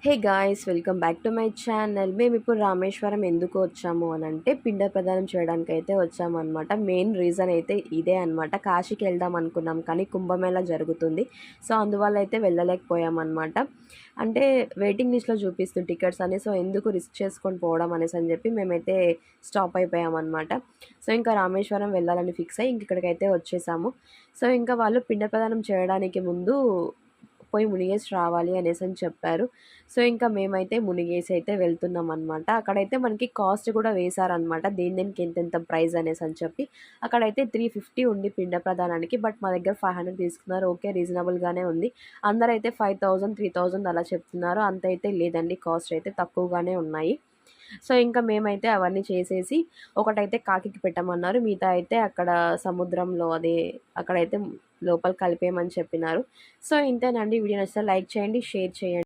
Hey guys, welcome back to my channel. మేము ఇప్పుడు రామేశ్వరం ఎందుకు వచ్చాము అని అంటే పిండ ప్రదానం చేయడానికి అయితే వచ్చామన్నమాట. మెయిన్ రీజన్ అయితే ఇదే అనమాట. కాశీకి వెళ్దాం అనుకున్నాం కానీ కుంభమేళా జరుగుతుంది. సో అందువల్ల అయితే వెళ్ళలేకపోయామన్నమాట. అంటే వెయిటింగ్ లిస్ట్లో చూపిస్తుంది టికెట్స్ అని. సో ఎందుకు రిస్క్ చేసుకొని పోవడం అనేసి అని చెప్పి మేమైతే స్టాప్ అయిపోయామన్నమాట. సో ఇంకా రామేశ్వరం వెళ్ళాలని ఫిక్స్ అయ్యి ఇక్కడికైతే వచ్చేసాము. సో ఇంకా వాళ్ళు పిండ ప్రదానం చేయడానికి ముందు పోయి మునిగేసి రావాలి అనేసని చెప్పారు. సో ఇంకా మేమైతే మునిగేసి అయితే వెళ్తున్నామనమాట. అక్కడైతే మనకి కాస్ట్ కూడా వేశారనమాట. దేనికి ఎంతెంత ప్రైస్ అనేసని చెప్పి. అక్కడైతే 350 ఉంది పిండ ప్రదానానికి. బట్ మా దగ్గర 500 తీసుకున్నారు. ఓకే, రీజనబుల్‌గానే ఉంది. అందరైతే 5000, 3000 అలా చెప్తున్నారు. అంతైతే లేదండి, కాస్ట్ అయితే తక్కువగానే ఉన్నాయి. సో ఇంకా మేమైతే అవన్నీ చేసేసి ఒకటైతే కాకికి పెట్టమన్నారు. మిగతా అయితే అక్కడ సముద్రంలో అక్కడైతే లోపల కలిపేయమని చెప్పినారు. సో ఇంతేనండి. వీడియో నచ్చితే లైక్ చేయండి, షేర్ చేయండి.